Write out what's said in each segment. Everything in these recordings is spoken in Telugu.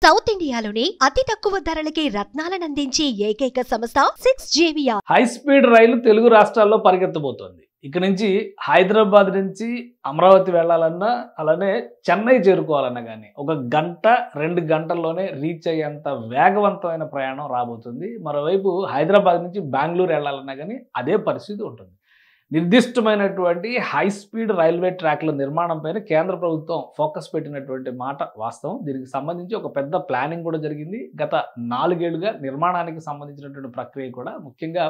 సౌత్ ఇండియాలోనే అతి తక్కువ ధరలకి రత్నాలనందించే ఏకైక సంస్థ 6JVR. హై స్పీడ్ రైలు తెలుగు రాష్ట్రాల్లో పరిగెత్తబోతోంది. ఇక నుంచి హైదరాబాద్ నుంచి అమరావతి వెళ్ళాలన్నా అలానే చెన్నై చేరుకోవాలన్నా కానీ ఒక గంట 2 గంటల్లోనే రీచ్ అయ్యేంత వేగవంతమైన ప్రయాణం రాబోతుంది. మరోవైపు హైదరాబాద్ నుంచి బెంగళూరు వెళ్ళాలన్నా కానీ అదే పరిస్థితి ఉంటుంది. నిర్దిష్టమైనటువంటి హై స్పీడ్ రైల్వే ట్రాక్ల నిర్మాణం పైన కేంద్ర ప్రభుత్వం ఫోకస్ పెట్టినటువంటి మాట వాస్తవం. దీనికి సంబంధించి ఒక పెద్ద ప్లానింగ్ కూడా జరిగింది. గత 4 ఏళ్లుగా నిర్మాణానికి సంబంధించినటువంటి ప్రక్రియ కూడా ముఖ్యంగా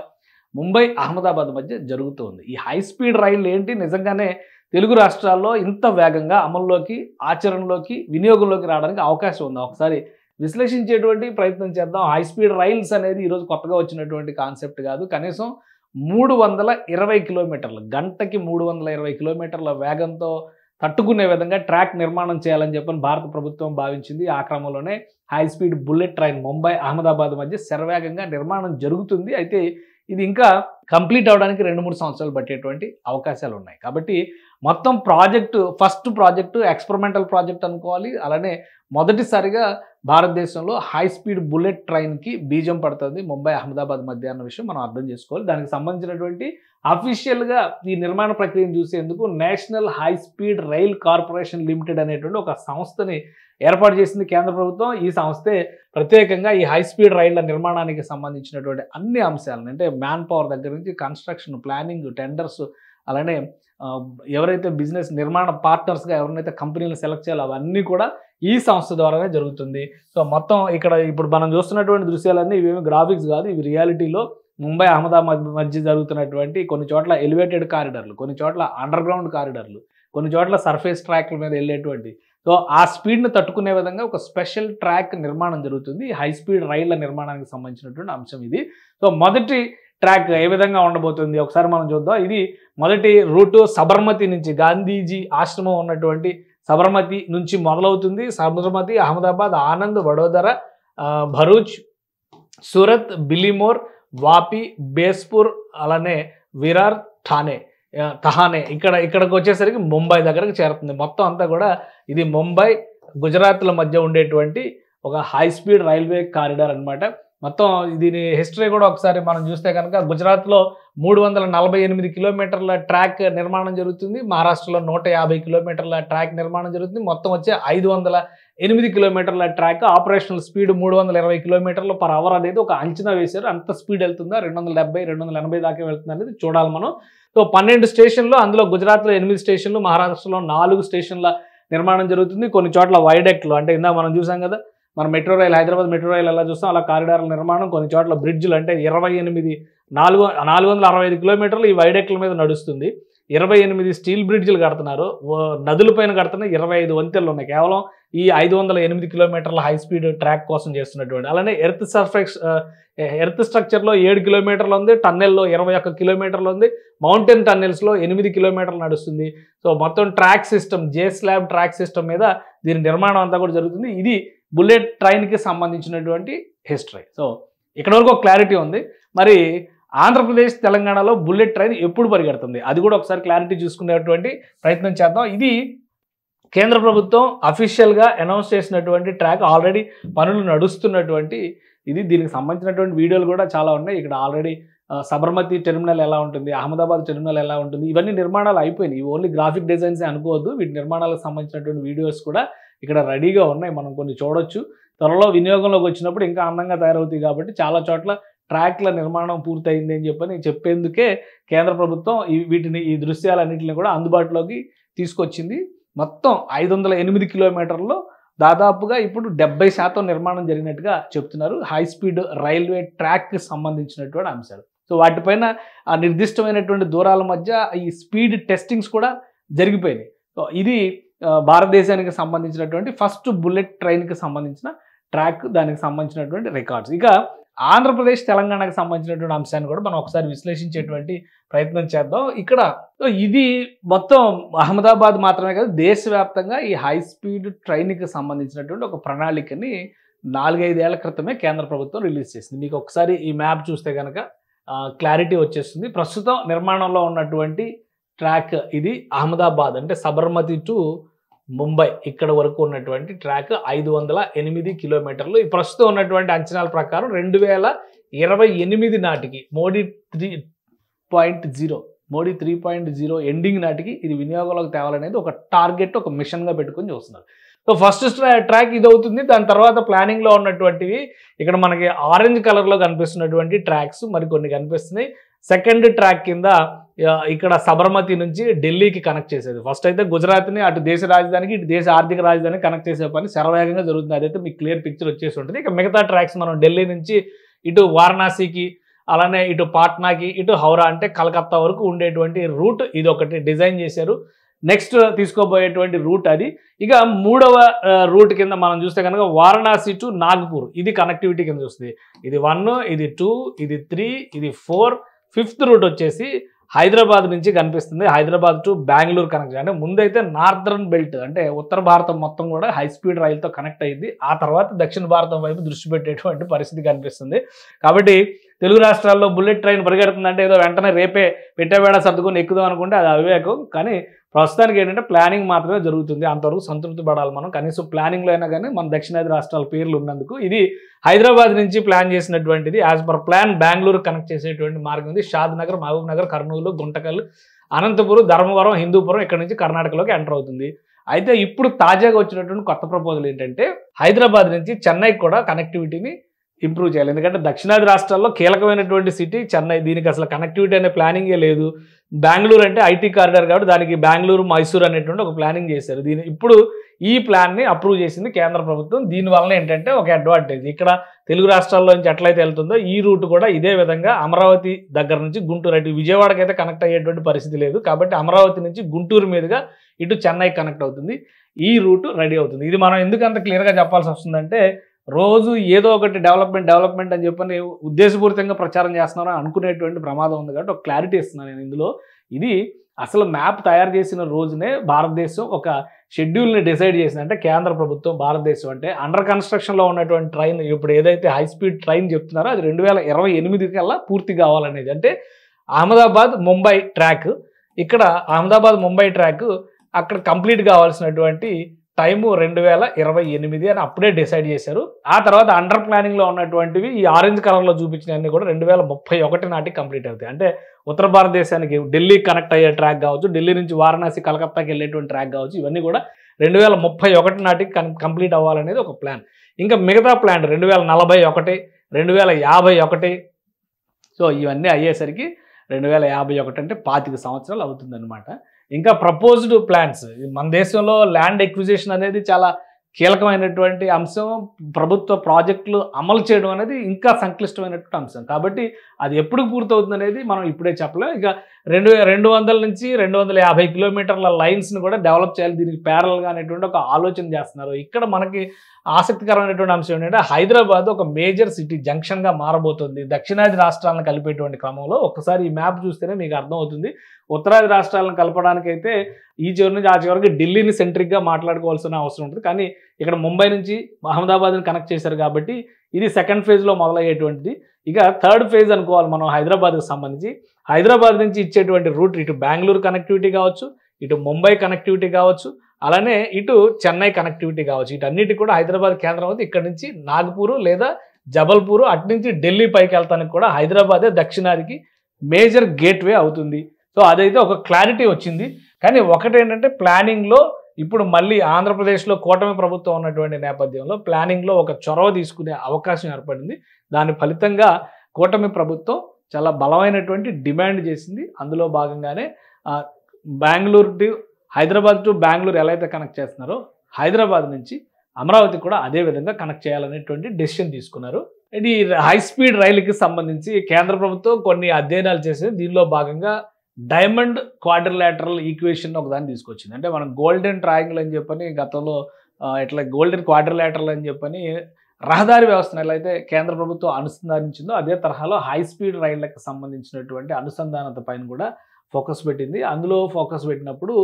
ముంబై అహ్మదాబాద్ మధ్య జరుగుతుంది. ఈ హై స్పీడ్ రైలు ఏంటి, నిజంగానే తెలుగు రాష్ట్రాల్లో ఇంత వేగంగా అమల్లోకి, ఆచరణలోకి, వినియోగంలోకి రావడానికి అవకాశం ఉందా? ఒకసారి విశ్లేషించేటువంటి ప్రయత్నం చేద్దాం. హై స్పీడ్ రైల్స్ అనేది ఈరోజు కొత్తగా వచ్చినటువంటి కాన్సెప్ట్ కాదు. కనీసం 320 కిలోమీటర్లు, గంటకి 320 కిలోమీటర్ల వేగంతో తట్టుకునే విధంగా ట్రాక్ నిర్మాణం చేయాలని చెప్పని భారత ప్రభుత్వం భావించింది. ఆ క్రమంలోనే high speed bullet train Mumbai Ahmedabad మధ్య శరవేగంగా నిర్మాణం జరుగుతుంది. అయితే ఇది ఇంకా కంప్లీట్ అవడానికి 2-3 సంవత్సరాలు పట్టేటువంటి అవకాశాలు ఉన్నాయి. కాబట్టి మొత్తం project, first project experimental project అనుకోవాలి. అలానే మొదటిసారిగా భారతదేశంలో హై స్పీడ్ బుల్లెట్ ట్రైన్కి బీజం పడుతుంది ముంబై అహ్మదాబాద్ మధ్య అన్న విషయం మనం అర్థం చేసుకోవాలి. దానికి సంబంధించినటువంటి అఫీషియల్గా ఈ నిర్మాణ ప్రక్రియను చూసేందుకు national high speed rail corporation limited అనేటువంటి ఒక సంస్థని ఏర్పాటు చేసింది కేంద్ర ప్రభుత్వం. ఈ సంస్థే ప్రత్యేకంగా ఈ హై స్పీడ్ రైళ్ల నిర్మాణానికి సంబంధించినటువంటి అన్ని అంశాలను, అంటే మ్యాన్ పవర్ దగ్గర నుంచి కన్స్ట్రక్షన్, ప్లానింగ్, టెండర్స్, అలానే ఎవరైతే బిజినెస్ నిర్మాణ పార్ట్నర్స్గా ఎవరినైతే కంపెనీలు సెలెక్ట్ చేయాలో అవన్నీ కూడా ఈ సంస్థ ద్వారానే జరుగుతుంది. సో మొత్తం ఇక్కడ ఇప్పుడు మనం చూస్తున్నటువంటి దృశ్యాలన్నీ ఇవేమి గ్రాఫిక్స్ కాదు, ఇవి రియాలిటీలో ముంబై అహ్మదాబాద్ మధ్య జరుగుతున్నటువంటి కొన్ని చోట్ల ఎలివేటెడ్ కారిడార్లు, కొన్ని చోట్ల అండర్ గ్రౌండ్ కారిడార్లు, కొన్ని చోట్ల సర్ఫేస్ ట్రాక్ల మీద వెళ్ళేటువంటి, సో ఆ స్పీడ్ని తట్టుకునే విధంగా ఒక స్పెషల్ ట్రాక్ నిర్మాణం జరుగుతుంది. హై స్పీడ్ రైళ్ల నిర్మాణానికి సంబంధించినటువంటి అంశం ఇది. సో మొదటి ట్రాక్ ఏ విధంగా ఉండబోతుంది ఒకసారి మనం చూద్దాం. ఇది మొదటి రూటు సబర్మతి నుంచి, గాంధీజీ ఆశ్రమం ఉన్నటువంటి సబర్మతి నుంచి మొదలవుతుంది. సబర్మతి, అహ్మదాబాద్, ఆనంద్, వడోదర, భరూచ్, సూరత్, బిలిమోర్, వాపి, బేస్పూర్, అలానే విరార్, తహానే ఇక్కడికి వచ్చేసరికి ముంబై దగ్గరకు చేరుతుంది. మొత్తం అంతా కూడా ఇది ముంబై, గుజరాత్ల మధ్య ఉండేటువంటి ఒక హై స్పీడ్ రైల్వే కారిడార్ అనమాట. మొత్తం దీని హిస్టరీ కూడా ఒకసారి మనం చూస్తే కనుక గుజరాత్లో 348 కిలోమీటర్ల ట్రాక్ నిర్మాణం జరుగుతుంది. మహారాష్ట్రలో 150 కిలోమీటర్ల ట్రాక్ నిర్మాణం జరుగుతుంది. మొత్తం వచ్చే 508 కిలోమీటర్ల ట్రాక్. ఆపరేషనల్ స్పీడ్ 320 కిలోమీటర్లు పర్ అవర్ అనేది ఒక అంచనా వేశారు. అంత స్పీడ్ వెళ్తుందా, 270, 280 దాకా వెళ్తుంది అనేది చూడాలి మనం. సో 12 స్టేషన్లు, అందులో గుజరాత్లో 8 స్టేషన్లు, మహారాష్ట్రలో 4 స్టేషన్ల నిర్మాణం జరుగుతుంది. కొన్ని చోట్ల వైడక్ట్లు, అంటే ఇందా మనం చూసాం కదా, మన metro rail, Hyderabad metro rail ఎలా చూస్తాం అలా కారిడార్ల నిర్మాణం. కొన్ని చోట్ల బ్రిడ్జ్లు, అంటే 465 కిలోమీటర్లు ఈ వైడక్ట్ల మీద నడుస్తుంది. 28 స్టీల్ బ్రిడ్జ్లు కడుతున్నారు. నదుల పైన కడుతున్న 25 వంతెనలు ఉన్నాయి కేవలం ఈ 508 కిలోమీటర్ల హై స్పీడ్ ట్రాక్ కోసం చేస్తున్నటువంటి. అలానే ఎర్త్ స్ట్రక్చర్లో 7 కిలోమీటర్లు ఉంది, టన్నెల్లో 21 కిలోమీటర్లు ఉంది, మౌంటైన్ టన్నెల్స్లో 8 కిలోమీటర్లు నడుస్తుంది. సో మొత్తం ట్రాక్ సిస్టమ్, జే స్లాబ్ ట్రాక్ సిస్టమ్ మీద దీని నిర్మాణం అంతా కూడా జరుగుతుంది. ఇది బుల్లెట్ ట్రైన్కి సంబంధించినటువంటి హిస్టరీ. సో ఇక్కడ వరకు ఒక క్లారిటీ ఉంది. మరి ఆంధ్రప్రదేశ్, తెలంగాణలో బుల్లెట్ ట్రైన్ ఎప్పుడు పరిగెడుతుంది అది కూడా ఒకసారి క్లారిటీ చూసుకునేటువంటి ప్రయత్నం చేద్దాం. ఇది కేంద్ర ప్రభుత్వం అఫీషియల్గా అనౌన్స్ చేసినటువంటి ట్రాక్, ఆల్రెడీ పనులు నడుస్తున్నటువంటి ఇది. దీనికి సంబంధించినటువంటి వీడియోలు కూడా చాలా ఉన్నాయి. ఇక్కడ ఆల్రెడీ సబర్మతి టెర్మినల్ ఎలా ఉంటుంది, అహ్మదాబాద్ టెర్మినల్ ఎలా ఉంటుంది, ఇవన్నీ నిర్మాణాలు అయిపోయినాయి. ఇవి ఓన్లీ గ్రాఫిక్ డిజైన్స్ అనుకోవద్దు, వీటి నిర్మాణాలకు సంబంధించినటువంటి వీడియోస్ కూడా ఇక్కడ రెడీగా ఉన్నాయి, మనం కొన్ని చూడొచ్చు. త్వరలో వినియోగంలోకి వచ్చినప్పుడు ఇంకా అందంగా తయారవుతాయి. కాబట్టి చాలా చోట్ల ట్రాక్ల నిర్మాణం పూర్తయింది అని చెప్పని చెప్పేందుకే కేంద్ర ప్రభుత్వం ఈ దృశ్యాలన్నింటినీ కూడా అందుబాటులోకి తీసుకొచ్చింది. మొత్తం 508 కిలోమీటర్లలో దాదాపుగా ఇప్పుడు 70% నిర్మాణం జరిగినట్టుగా చెప్తున్నారు. హై స్పీడ్ రైల్వే ట్రాక్కి సంబంధించినటువంటి అంశాలు. సో వాటిపైన ఆ నిర్దిష్టమైనటువంటి దూరాల మధ్య ఈ స్పీడ్ టెస్టింగ్స్ కూడా జరిగిపోయినాయి. సో ఇది భారతదేశానికి సంబంధించినటువంటి ఫస్ట్ బుల్లెట్ ట్రైన్కి సంబంధించిన ట్రాక్, దానికి సంబంధించినటువంటి రికార్డ్స్. ఇక ఆంధ్రప్రదేశ్, తెలంగాణకు సంబంధించినటువంటి అంశాన్ని కూడా మనం ఒకసారి విశ్లేషించేటువంటి ప్రయత్నం చేద్దాం. ఇక్కడ ఇది మొత్తం అహ్మదాబాద్ మాత్రమే కాదు, దేశవ్యాప్తంగా ఈ హై స్పీడ్ ట్రైన్కి సంబంధించినటువంటి ఒక ప్రణాళికని 4-5 ఏళ్ల క్రితమే కేంద్ర ప్రభుత్వం రిలీజ్ చేసింది. మీకు ఒకసారి ఈ మ్యాప్ చూస్తే కనుక క్లారిటీ వచ్చేస్తుంది. ప్రస్తుతం నిర్మాణంలో ఉన్నటువంటి ట్రాక్ ఇది అహ్మదాబాద్, అంటే సబర్మతి టు ముంబై ఇక్కడ వరకు ఉన్నటువంటి ట్రాక్ 508 కిలోమీటర్లు. ఈ ప్రస్తుతం ఉన్నటువంటి అంచనాల ప్రకారం 2028 నాటికి మోడీ 3.0 ఎండింగ్ నాటికి ఇది వినియోగంలోకి తేవాలనేది ఒక టార్గెట్, ఒక మిషన్గా పెట్టుకొని చూస్తున్నారు. సో ఫస్ట్ ట్రాక్ ఇది అవుతుంది. దాని తర్వాత ప్లానింగ్లో ఉన్నటువంటివి ఇక్కడ మనకి ఆరెంజ్ కలర్లో కనిపిస్తున్నటువంటి ట్రాక్స్ మరికొన్ని కనిపిస్తున్నాయి. సెకండ్ ట్రాక్ కింద ఇక్కడ సబర్మతి నుంచి ఢిల్లీకి కనెక్ట్ చేసేది. ఫస్ట్ అయితే గుజరాత్ని అటు దేశ రాజధానికి ఇటు దేశ ఆర్థిక రాజధానికి కనెక్ట్ చేసే పని శరవేగంగా జరుగుతుంది. అదైతే మీకు క్లియర్ పిక్చర్ వచ్చేసి ఉంటుంది. ఇక మిగతా ట్రాక్స్ మనం ఢిల్లీ నుంచి ఇటు వారణాసికి, అలానే ఇటు పాట్నాకి, ఇటు హౌరా అంటే కలకత్తా వరకు ఉండేటువంటి రూట్ ఇది ఒకటి డిజైన్ చేశారు. నెక్స్ట్ తీసుకోబోయేటువంటి రూట్ అది. ఇక మూడవ రూట్ కింద మనం చూస్తే కనుక వారణాసి టు నాగ్పూర్ ఇది కనెక్టివిటీ కింద చూస్తుంది. ఇది 1, ఇది 2, ఇది 3, ఇది 4. ఫిఫ్త్ రూట్ వచ్చేసి హైదరాబాద్ నుంచి కనిపిస్తుంది. Hyderabad to Bengaluru connect. అంటే ముందైతే నార్దర్న్ బెల్ట్ అంటే ఉత్తర భారతం మొత్తం కూడా హై స్పీడ్ రైలుతో కనెక్ట్ అయ్యింది. ఆ తర్వాత దక్షిణ భారతం వైపు దృష్టి పెట్టేటువంటి పరిస్థితి కనిపిస్తుంది. కాబట్టి తెలుగు రాష్ట్రాల్లో బుల్లెట్ ట్రైన్ పరిగెడుతుందంటే ఏదో వెంటనే రేపే పెట్టేవేళ సర్దుకొని ఎక్కుదాం అనుకుంటే అది అవివేకం. కానీ ప్రస్తుతానికి ఏంటంటే ప్లానింగ్ మాత్రమే జరుగుతుంది. అంతవరకు సంతృప్తి పడాలి మనం. కనీసం ప్లానింగ్లో అయినా కానీ మన దక్షిణాది రాష్ట్రాల పేర్లు ఉన్నందుకు ఇది హైదరాబాద్ నుంచి ప్లాన్ చేసినటువంటిది. As per plan Bengaluru connect చేసేటువంటి మార్గం ఉంది. షాద్ నగర్, మహబూబ్ నగర్, కర్నూలు, గుంటకల్, అనంతపురం, ధర్మవరం, హిందూపురం ఇక్కడ నుంచి కర్ణాటకలోకి ఎంటర్ అవుతుంది. అయితే ఇప్పుడు తాజాగా వచ్చినటువంటి కొత్త ప్రపోజల్ ఏంటంటే హైదరాబాద్ నుంచి చెన్నైకి కూడా కనెక్టివిటీని ఇంప్రూవ్ చేయాలి. ఎందుకంటే దక్షిణాది రాష్ట్రాల్లో కీలకమైనటువంటి సిటీ చెన్నై. దీనికి అసలు కనెక్టివిటీ అనే ప్లానింగే లేదు. బెంగళూరు అంటే ఐటీ కారిడార్ కాబట్టి దానికి బెంగళూరు, మైసూర్ అనేటువంటి ఒక ప్లానింగ్ చేశారు. ఇప్పుడు ఈ ప్లాన్ని అప్రూవ్ చేసింది కేంద్ర ప్రభుత్వం. దీనివల్ల ఏంటంటే ఒక అడ్వాంటేజ్, ఇక్కడ తెలుగు రాష్ట్రాల్లో నుంచి ఎట్లయితే వెళ్తుందో ఈ రూట్ కూడా ఇదే విధంగా అమరావతి దగ్గర నుంచి గుంటూరు, అటు విజయవాడకి అయితే కనెక్ట్ అయ్యేటువంటి పరిస్థితి లేదు. కాబట్టి అమరావతి నుంచి గుంటూరు మీదుగా ఇటు చెన్నై కనెక్ట్ అవుతుంది. ఈ రూట్ రెడీ అవుతుంది. ఇది మనం ఎందుకు అంత క్లియర్గా చెప్పాల్సి వస్తుందంటే రోజు ఏదో ఒకటి డెవలప్మెంట్ అని చెప్పని ఉద్దేశపూరితంగా ప్రచారం చేస్తున్నారో అనుకునేటువంటి ప్రమాదం ఉంది. కాబట్టి ఒక క్లారిటీ ఇస్తున్నాను నేను ఇందులో. ఇది అసలు మ్యాప్ తయారు చేసిన రోజునే భారతదేశం ఒక షెడ్యూల్ని డిసైడ్ చేసింది. అంటే కేంద్ర ప్రభుత్వం భారతదేశం అంటే అండర్ కన్స్ట్రక్షన్లో ఉన్నటువంటి ట్రైన్ ఇప్పుడు ఏదైతే హై స్పీడ్ ట్రైన్ చెప్తున్నారో అది 2028 కల్లా పూర్తి కావాలనేది. అంటే అహ్మదాబాద్ ముంబై ట్రాక్, ఇక్కడ అహ్మదాబాద్ ముంబై ట్రాక్ అక్కడ కంప్లీట్ కావాల్సినటువంటి టైము 2028 అని అప్పుడే డిసైడ్ చేశారు. ఆ తర్వాత అండర్ ప్లానింగ్లో ఉన్నటువంటివి ఈ ఆరెంజ్ కలర్లో చూపించినవన్నీ కూడా 2031 నాటికి కంప్లీట్ అవుతాయి. అంటే ఉత్తర భారతదేశానికి ఢిల్లీ కనెక్ట్ అయ్యే ట్రాక్ కావచ్చు, ఢిల్లీ నుంచి వారణాసి, కలకత్తాకి వెళ్ళేటువంటి ట్రాక్ కావచ్చు, ఇవన్నీ కూడా 2031 నాటికి కంప్లీట్ అవ్వాలనేది ఒక ప్లాన్. ఇంకా మిగతా ప్లాన్ 2041, 2051. సో ఇవన్నీ అయ్యేసరికి 2051 అంటే 25 సంవత్సరాలు అవుతుందన్నమాట. ఇంకా ప్రపోజ్డ్ ప్లాన్స్, మన దేశంలో ల్యాండ్ ఎక్విజిషన్ అనేది చాలా కీలకమైనటువంటి అంశం. ప్రభుత్వ ప్రాజెక్టులు అమలు చేయడం అనేది ఇంకా సంక్లిష్టమైనటువంటి అంశం. కాబట్టి అది ఎప్పుడు పూర్తవుతుంది అనేది మనం ఇప్పుడే చెప్పలేం. ఇక 200 నుంచి 250 కిలోమీటర్ల లైన్స్ని కూడా డెవలప్ చేయాలి, దీనికి ప్యారల్గా అనేటువంటి ఒక ఆలోచన చేస్తున్నారు. ఇక్కడ మనకి ఆసక్తికరమైనటువంటి అంశం ఏంటంటే హైదరాబాద్ ఒక మేజర్ సిటీ జంక్షన్గా మారబోతుంది దక్షిణాది రాష్ట్రాలను కలిపేటువంటి క్రమంలో. ఒక్కసారి ఈ మ్యాప్ చూస్తేనే మీకు అర్థమవుతుంది. ఉత్తరాది రాష్ట్రాలను కలపడానికైతే ఈ చివరి నుంచి ఆ చివరికి ఢిల్లీని సెంట్రిక్గా మాట్లాడుకోవాల్సిన అవసరం ఉంటుంది. కానీ ఇక్కడ ముంబై నుంచి అహ్మదాబాద్ని కనెక్ట్ చేశారు కాబట్టి ఇది సెకండ్ ఫేజ్లో మొదలయ్యేటువంటిది. ఇక థర్డ్ ఫేజ్ అనుకోవాలి మనం హైదరాబాద్కి సంబంధించి. హైదరాబాద్ నుంచి ఇచ్చేటువంటి రూట్ ఇటు బెంగళూరు కనెక్టివిటీ కావచ్చు, ఇటు ముంబై కనెక్టివిటీ కావచ్చు, అలానే ఇటు చెన్నై కనెక్టివిటీ కావచ్చు. వీటన్నిటి కూడా హైదరాబాద్ కేంద్రం అవుతుంది. ఇక్కడ నుంచి నాగ్పూర్ లేదా జబల్పూర్, అటు నుంచి ఢిల్లీ పైకి వెళ్తానికి కూడా హైదరాబాదే దక్షిణాదికి మేజర్ గేట్వే అవుతుంది. సో అదైతే ఒక క్లారిటీ వచ్చింది. కానీ ఒకటేంటంటే ప్లానింగ్లో ఇప్పుడు మళ్ళీ ఆంధ్రప్రదేశ్లో కూటమి ప్రభుత్వం ఉన్నటువంటి నేపథ్యంలో ప్లానింగ్లో ఒక చొరవ తీసుకునే అవకాశం ఏర్పడింది. దాని ఫలితంగా కూటమి ప్రభుత్వం చాలా బలమైనటువంటి డిమాండ్ చేసింది. అందులో భాగంగానే బెంగళూరు టు హైదరాబాద్ టు బెంగళూరు ఎలా అయితే కనెక్ట్ చేస్తున్నారో హైదరాబాద్ నుంచి అమరావతి కూడా అదే విధంగా కనెక్ట్ చేయాలనేటువంటి డెసిషన్ తీసుకున్నారు. ఇది హై స్పీడ్ రైలుకి సంబంధించి కేంద్ర ప్రభుత్వం కొన్ని అధ్యయనాలు చేసింది. దీనిలో భాగంగా డైమండ్ క్వాడ్రిలేటరల్ ఈక్వేషన్ ఒకదాన్ని తీసుకొచ్చింది. అంటే మనం గోల్డెన్ ట్రయాంగిల్ అని చెప్పని గతంలో ఇట్లా గోల్డెన్ క్వాడ్రిలేటరల్ అని చెప్పని రహదారి వ్యవస్థను ఎలా అయితే కేంద్ర ప్రభుత్వం అనుసంధానించిందో అదే తరహాలో హై స్పీడ్ రైళ్లకు సంబంధించినటువంటి అనుసంధానత పైన కూడా ఫోకస్ పెట్టింది. అందులో ఫోకస్ పెట్టినప్పుడు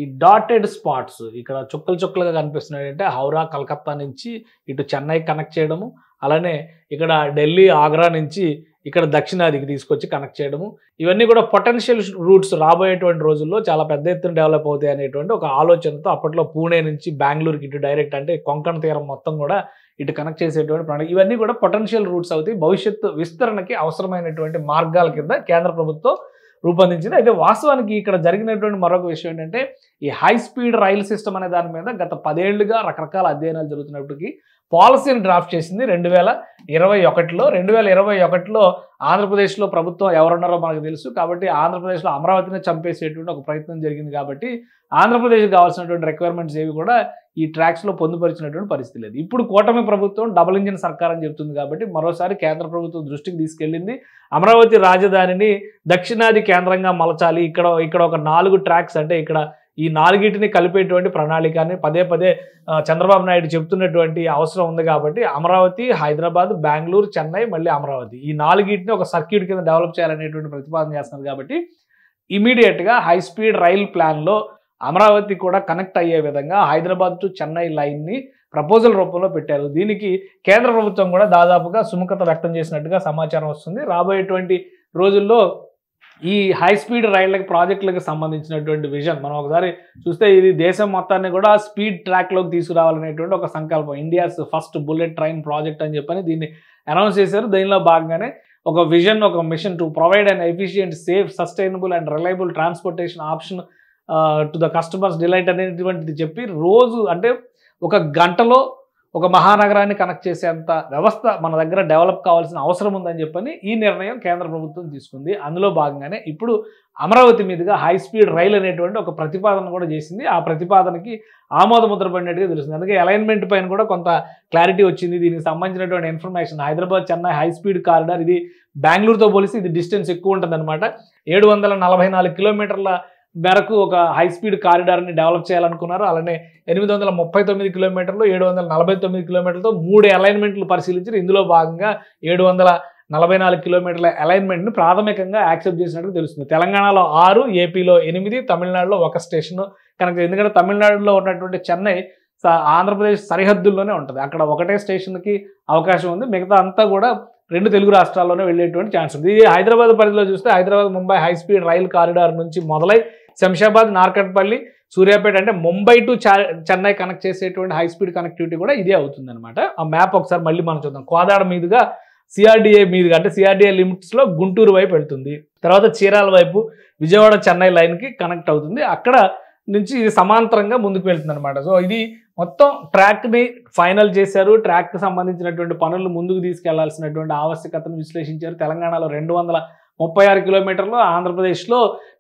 ఈ డాటెడ్ స్పాట్స్ ఇక్కడ చుక్కలుగా కనిపిస్తున్నాయి. అంటే హౌరా, కలకత్తా నుంచి ఇటు చెన్నై కనెక్ట్ చేయడము, అలానే ఇక్కడ ఢిల్లీ, ఆగ్రా నుంచి ఇక్కడ దక్షిణాదికి తీసుకొచ్చి కనెక్ట్ చేయడము, ఇవన్నీ కూడా పొటెన్షియల్ రూట్స్ రాబోయేటువంటి రోజుల్లో చాలా పెద్ద ఎత్తున డెవలప్ అవుతాయి అనేటువంటి ఒక ఆలోచనతో అప్పట్లో పూణే నుంచి బెంగళూరుకి ఇటు డైరెక్ట్ అంటే కొంకణ తీరం మొత్తం కూడా ఇటు కనెక్ట్ చేసేటువంటి ప్రణాళిక, ఇవన్నీ కూడా పొటెన్షియల్ రూట్స్ అవుతాయి. భవిష్యత్తు విస్తరణకి అవసరమైనటువంటి మార్గాల కింద కేంద్ర ప్రభుత్వం రూపొందించింది. అయితే వాస్తవానికి ఇక్కడ జరిగినటువంటి మరొక విషయం ఏంటంటే ఈ హై స్పీడ్ రైలు సిస్టమ్ అనే దాని మీద గత 10 ఏళ్లుగా రకరకాల అధ్యయనాలు జరుగుతున్నప్పటికీ పాలసీని డ్రాఫ్ట్ చేసింది 2021లో. 2021లో ఆంధ్రప్రదేశ్లో ప్రభుత్వం ఎవరున్నారో మనకు తెలుసు కాబట్టి ఆంధ్రప్రదేశ్లో అమరావతిని చంపేసేటువంటి ఒక ప్రయత్నం జరిగింది కాబట్టి ఆంధ్రప్రదేశ్కి కావాల్సినటువంటి రిక్వైర్మెంట్స్ ఏవి కూడా ఈ ట్రాక్స్లో పొందుపరిచినటువంటి పరిస్థితి లేదు. ఇప్పుడు కూటమి ప్రభుత్వం డబుల్ ఇంజిన్ సర్కార్ అని చెప్తుంది కాబట్టి మరోసారి కేంద్ర ప్రభుత్వం దృష్టికి తీసుకెళ్లింది. అమరావతి రాజధానిని దక్షిణాది కేంద్రంగా మలచాలి, ఇక్కడ ఒక 4 ట్రాక్స్ అంటే ఇక్కడ ఈ 4టిని కలిపేటువంటి ప్రణాళికని పదే పదే చంద్రబాబు నాయుడు చెప్తున్నటువంటి అవసరం ఉంది కాబట్టి అమరావతి, హైదరాబాద్, బెంగళూరు, చెన్నై, మళ్ళీ అమరావతి ఈ 4టిని ఒక సర్క్యూట్ కింద డెవలప్ చేయాలనేటువంటి ప్రతిపాదన చేస్తున్నారు కాబట్టి ఇమీడియట్గా హై స్పీడ్ రైల్ ప్లాన్లో అమరావతి కూడా కనెక్ట్ అయ్యే విధంగా హైదరాబాద్ టు చెన్నై లైన్ని ప్రపోజల్ రూపంలో పెట్టారు. దీనికి కేంద్ర ప్రభుత్వం కూడా దాదాపుగా సుముఖత వ్యక్తం చేసినట్టుగా సమాచారం వస్తుంది. రాబోయేటువంటి రోజుల్లో ఈ హై స్పీడ్ రైళ్ళకి ప్రాజెక్టులకు సంబంధించినటువంటి విజన్ మనం ఒకసారి చూస్తే ఇది దేశం మొత్తాన్ని కూడా స్పీడ్ ట్రాక్లోకి తీసుకురావాలనేటువంటి ఒక సంకల్పం, India's first bullet train project అని చెప్పని దీన్ని అనౌన్స్ చేశారు. దీనిలో భాగంగానే ఒక విజన్, ఒక mission to provide and efficient, safe, sustainable and reliable transportation option to the customers delight అనేటువంటిది చెప్పి రోజు అంటే ఒక గంటలో ఒక మహానగరాన్ని కనెక్ట్ చేసేంత వ్యవస్థ మన దగ్గర డెవలప్ కావాల్సిన అవసరం ఉందని చెప్పని ఈ నిర్ణయం కేంద్ర ప్రభుత్వం తీసుకుంది. అందులో భాగంగానే ఇప్పుడు అమరావతి మీదుగా హై స్పీడ్ రైల్ అనేటువంటి ఒక ప్రతిపాదన కూడా చేసింది. ఆ ప్రతిపాదనకి ఆమోద ముద్ర పడినట్టుగా తెలుస్తుంది. అందుకే అలైన్మెంట్ పైన కూడా కొంత క్లారిటీ వచ్చింది. దీనికి సంబంధించినటువంటి information Hyderabad Chennai high speed corridor ఇది బెంగళూరుతో పోలిసి ఇది డిస్టెన్స్ ఎక్కువ ఉంటుంది అనమాట. 744 కిలోమీటర్ల మేరకు ఒక హై స్పీడ్ కారిడార్ని డెవలప్ చేయాలనుకున్నారు. అలానే 839 కిలోమీటర్లు, 749 కిలోమీటర్లతో 3 అలైన్మెంట్లు పరిశీలించారు. ఇందులో భాగంగా 744 కిలోమీటర్ల అలైన్మెంట్ని ప్రాథమికంగా యాక్సెప్ట్ చేసినట్టు తెలుస్తుంది. తెలంగాణలో 6, ఏపీలో 8, తమిళనాడులో 1 స్టేషన్ కనుక, ఎందుకంటే తమిళనాడులో ఉన్నటువంటి చెన్నై ఆంధ్రప్రదేశ్ సరిహద్దుల్లోనే ఉంటుంది. అక్కడ ఒకటే స్టేషన్కి అవకాశం ఉంది, మిగతా అంతా కూడా 2 తెలుగు రాష్ట్రాల్లోనే వెళ్ళేటువంటి ఛాన్స్ ఉంది. ఇది హైదరాబాద్ పరిధిలో చూస్తే Hyderabad Mumbai high speed rail corridor నుంచి మొదలై శంషాబాద్, నార్కట్పల్లి, సూర్యాపేట అంటే ముంబై టు చెన్నై కనెక్ట్ చేసేటువంటి హై స్పీడ్ కనెక్టివిటీ కూడా ఇదే అవుతుంది అనమాట. ఆ మ్యాప్ ఒకసారి మళ్ళీ మనం చూద్దాం. కోదాడ మీదుగా సిఆర్డిఏ మీదుగా అంటే సిఆర్డిఏ లిమిట్స్లో గుంటూరు వైపు వెళ్తుంది. తర్వాత చీరాల వైపు విజయవాడ చెన్నై లైన్కి కనెక్ట్ అవుతుంది. అక్కడ నుంచి ఇది సమాంతరంగా ముందుకు వెళ్తుంది అనమాట. సో ఇది మొత్తం ట్రాక్ని ఫైనల్ చేశారు. ట్రాక్కి సంబంధించినటువంటి పనులు ముందుకు తీసుకెళ్లాల్సినటువంటి ఆవశ్యకతను విశ్లేషించారు. తెలంగాణలో 236 కిలోమీటర్లు, ఆంధ్రప్రదేశ్లో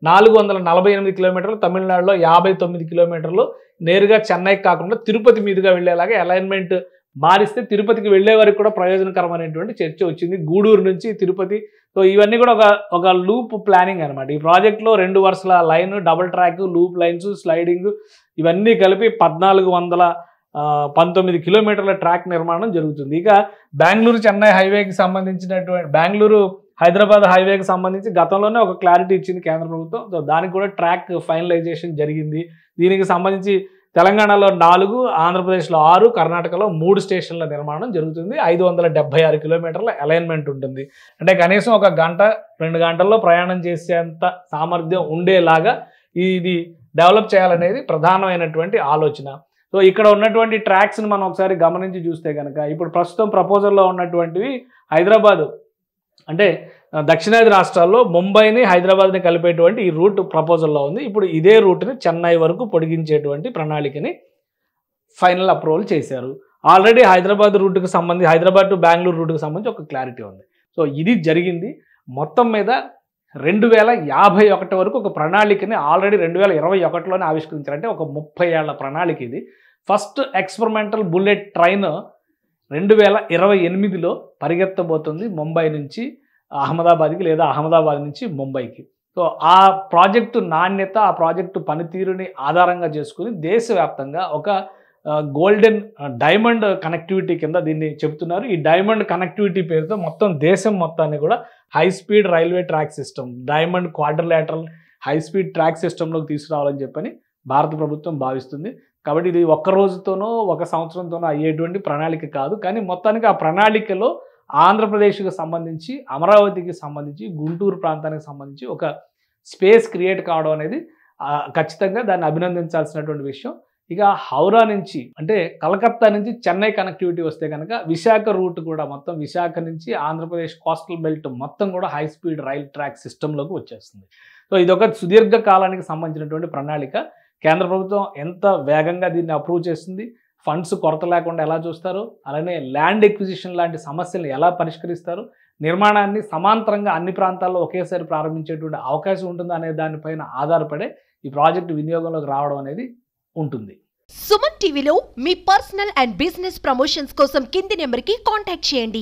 448 కిలోమీటర్లు, తమిళనాడులో 59 కిలోమీటర్లు నేరుగా చెన్నైకి కాకుండా తిరుపతి మీదుగా వెళ్ళేలాగా అలైన్మెంట్ మారిస్తే తిరుపతికి వెళ్లే వరకు కూడా ప్రయోజనకరమైనటువంటి చర్చ వచ్చింది. గూడూరు నుంచి తిరుపతి. సో ఇవన్నీ కూడా ఒక లూప్ ప్లానింగ్ అనమాట. ఈ ప్రాజెక్ట్లో 2 వరుసల line, double track, loop lines, sliding ఇవన్నీ కలిపి 1419 కిలోమీటర్ల ట్రాక్ నిర్మాణం జరుగుతుంది. ఇక బెంగళూరు చెన్నై హైవేకి సంబంధించినటువంటి బెంగళూరు హైదరాబాద్ హైవేకి సంబంధించి గతంలోనే ఒక క్లారిటీ ఇచ్చింది కేంద్ర ప్రభుత్వం. సో దానికి కూడా ట్రాక్ ఫైనలైజేషన్ జరిగింది. దీనికి సంబంధించి తెలంగాణలో 4, ఆంధ్రప్రదేశ్లో 6, కర్ణాటకలో 3 స్టేషన్ల నిర్మాణం జరుగుతుంది. 576 కిలోమీటర్ల అలైన్మెంట్ ఉంటుంది. అంటే కనీసం 1 గంట 2 గంటల్లో ప్రయాణం చేసేంత సామర్థ్యం ఉండేలాగా ఇది డెవలప్ చేయాలనేది ప్రధానమైనటువంటి ఆలోచన. సో ఇక్కడ ఉన్నటువంటి ట్రాక్స్ని మనం ఒకసారి గమనించి చూస్తే కనుక ఇప్పుడు ప్రస్తుతం ప్రపోజల్లో ఉన్నటువంటివి హైదరాబాద్ అంటే దక్షిణాది రాష్ట్రాల్లో ముంబైని హైదరాబాద్ని కలిపేటువంటి ఈ రూట్ ప్రపోజల్లో ఉంది. ఇప్పుడు ఇదే రూట్ని చెన్నై వరకు పొడిగించేటువంటి ప్రణాళికని ఫైనల్ అప్రూవల్ చేశారు. ఆల్రెడీ హైదరాబాద్ రూట్కి సంబంధించి హైదరాబాద్ టు బెంగళూరు రూట్కి సంబంధించి ఒక క్లారిటీ ఉంది. సో ఇది జరిగింది. మొత్తం మీద 2051 వరకు ఒక ప్రణాళికని ఆల్రెడీ 2021లోనే ఆవిష్కరించారు. అంటే ఒక 30 ఏళ్ల ప్రణాళిక ఇది. ఫస్ట్ ఎక్స్పెరిమెంటల్ బుల్లెట్ ట్రైన్ 2028లో పరిగెత్తబోతుంది ముంబై నుంచి అహ్మదాబాద్కి లేదా అహ్మదాబాద్ నుంచి ముంబైకి. సో ఆ ప్రాజెక్టు నాణ్యత, ఆ ప్రాజెక్టు పనితీరుని ఆధారంగా చేసుకుని దేశవ్యాప్తంగా ఒక గోల్డెన్ డైమండ్ కనెక్టివిటీ కింద దీన్ని చెబుతున్నారు. ఈ డైమండ్ కనెక్టివిటీ పేరుతో మొత్తం దేశం మొత్తాన్ని కూడా high speed railway track system, diamond quadrilateral high speed track సిస్టంలోకి తీసుకురావాలని చెప్పని భారత ప్రభుత్వం భావిస్తుంది. కాబట్టి ఇది 1 రోజుతోనో 1 సంవత్సరంతోనో అయ్యేటువంటి ప్రణాళిక కాదు. కానీ మొత్తానికి ఆ ప్రణాళికలో ఆంధ్రప్రదేశ్కి సంబంధించి, అమరావతికి సంబంధించి, గుంటూరు ప్రాంతానికి సంబంధించి ఒక స్పేస్ క్రియేట్ కావడం అనేది ఖచ్చితంగా దాన్ని అభినందించాల్సినటువంటి విషయం. ఇక హౌరా నుంచి అంటే కలకత్తా నుంచి చెన్నై కనెక్టివిటీ వస్తే కనుక విశాఖ రూట్ కూడా మొత్తం విశాఖ నుంచి ఆంధ్రప్రదేశ్ కోస్టల్ బెల్ట్ మొత్తం కూడా హై స్పీడ్ రైల్ ట్రాక్ సిస్టంలోకి వచ్చేస్తుంది. సో ఇదొక సుదీర్ఘ కాలానికి సంబంధించినటువంటి ప్రణాళిక. కేంద్ర ప్రభుత్వం ఎంత వేగంగా దీన్ని అప్రూవ్ చేస్తుంది, ఫండ్స్ కొరత లేకుండా ఎలా చూస్తారు, అలానే ల్యాండ్ ఎక్విజిషన్ లాంటి సమస్యలను ఎలా పరిష్కరిస్తారు, నిర్మాణాన్ని సమాంతరంగా అన్ని ప్రాంతాల్లో ఒకేసారి ప్రారంభించేటువంటి అవకాశం ఉంటుందా అనే దానిపైన ఆధారపడే ఈ ప్రాజెక్టు వినియోగంలోకి రావడం అనేది ఉంటుంది. సుమన్ టీవీలో మీ పర్సనల్ అండ్ బిజినెస్ ప్రమోషన్స్ కోసం కింది నెంబర్కి కాంటాక్ట్ చేయండి.